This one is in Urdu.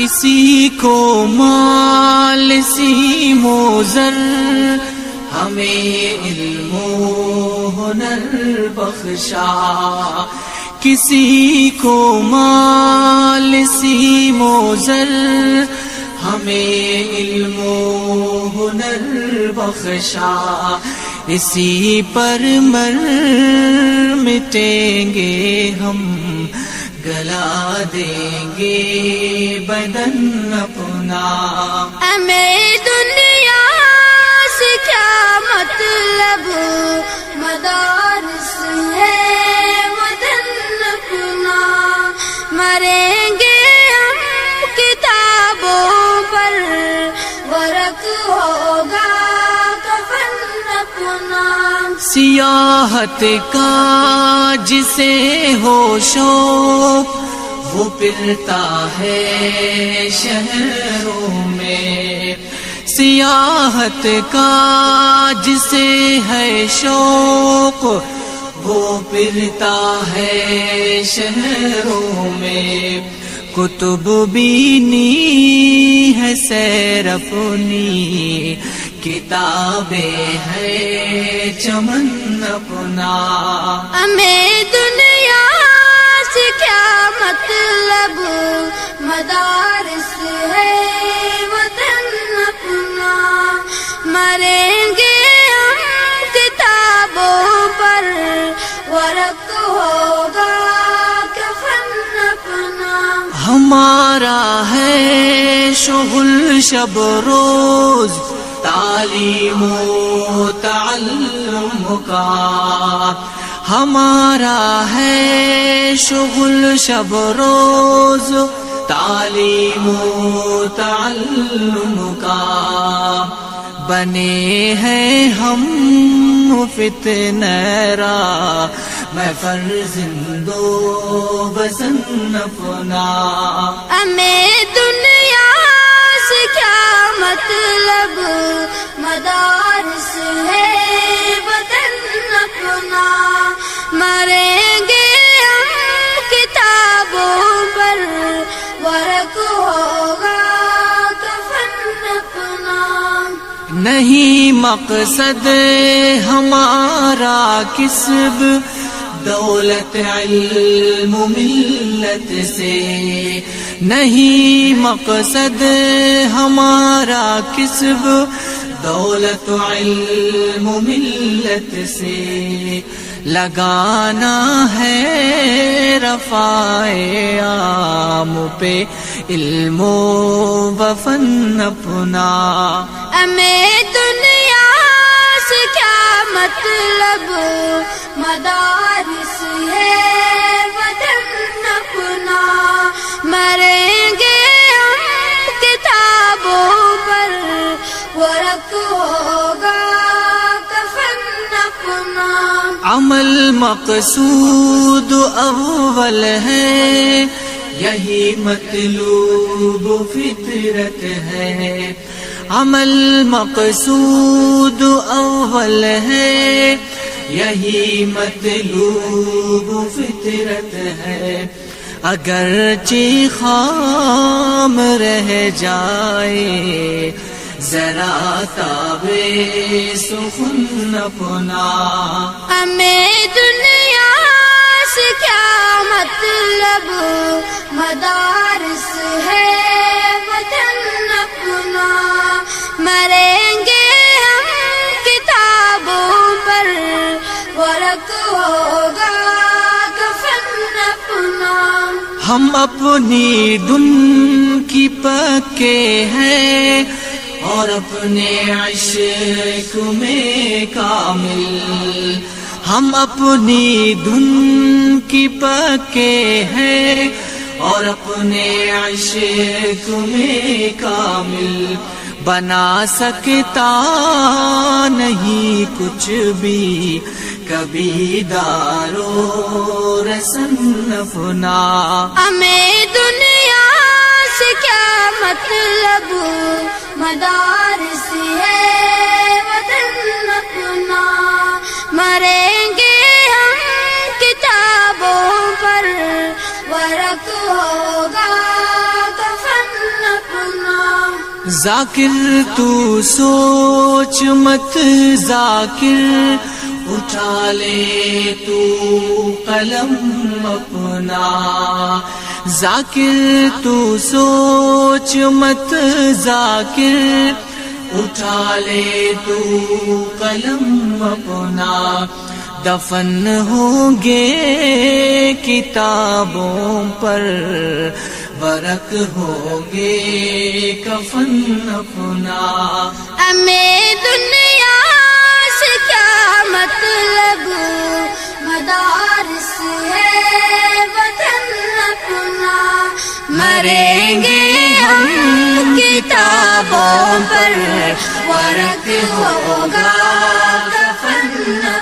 کسی کو مال سیم و زر، ہمیں علم و ہنر بخشا. کسی کو مال سیم و زر، ہمیں علم و ہنر بخشا. اسی پر مر مٹیں گے ہم، گلا دیں گے بدن اپنا. ہمیں دنیا سے کیا مطلب، مدارس ہے وطن اپنا. مریں گے ہم کتابوں پر، ورق ہوگا کفن اپنا. سیاحت کا جسے ہو شوق، وہ پھرتا ہے شہروں میں. سیاحت کا جسے ہے شوق، وہ پھرتا ہے شہروں میں. کتب بینی ہے سیر اپنی، کتابیں ہے چمن اپنا. ہمیں دنیا سے کیا مطلب، مدارس ہے وطن اپنا. مریں گے ہم کتابوں پر، ورق ہوگا کفن اپنا. ہمارا ہے شغل شب روز، تعلیم و تعلم کا. ہمارا ہے شغل شب روز، تعلیم و تعلم کا. بنے ہیں ہم فتنہ را، میں فرزندو بسن اپنا. ہمیں دنیا سے کیا مطلب، مدارس ہے وطن اپنا. مریں گے ہم کتابوں پر، ورق ہوگا کفن اپنا. نہیں مقصد ہمارا کسب، دولت علم ملت سے. نہیں مقصد ہمارا کسب، دولت علم ملت سے. لگانا ہے رفع عام پہ علم و فن اپنا. ہمیں دنیا سے کیا مطلب، مدارس ہے وطن اپنا. مریں گے ہم کتابوں پر، ورق ہوگا کفن اپنا. عمل مقصود اول ہے، یہی مطلوب فطرت ہے. عمل مقصود اول ہے، یہی مطلوب فطرت ہے. اگرچہ خام رہ جائے، ذرا تابے سخن اپنا. ہمیں دنیا سے کیا مطلب، مدارس ہے وطن اپنا. مریں گے ہم کتابوں پر، ورق ہوگا کفن اپنا. ہم اپنی دن کی پکے ہیں، اور اپنے عشق میں کامل. ہم اپنی دھن کی پکے ہیں، اور اپنے عشق میں کامل. بنا سکتا نہیں کچھ بھی کبھی دارو رسن اپنا. ہمیں دنیا سے کیا مطلب، مدارس ہے وطن اپنا. مریں گے ہم کتابوں پر، ورق ہوگا کفن ذاکر تو سوچ مت ذاکر، اٹھا لے تو قلم اپنا، ذاکر تو سوچ مت ذاکر، اٹھا لے تو قلم اپنا، دفن ہوں گے کتابوں پر، ورق ہوں گے کفن اپنا۔ ہمیں دنیا سے کیا مطلب، مدارس ہے وطن اپنا، مریں گے ہم کتابوں پر، ورق ہوگا کفن اپنا۔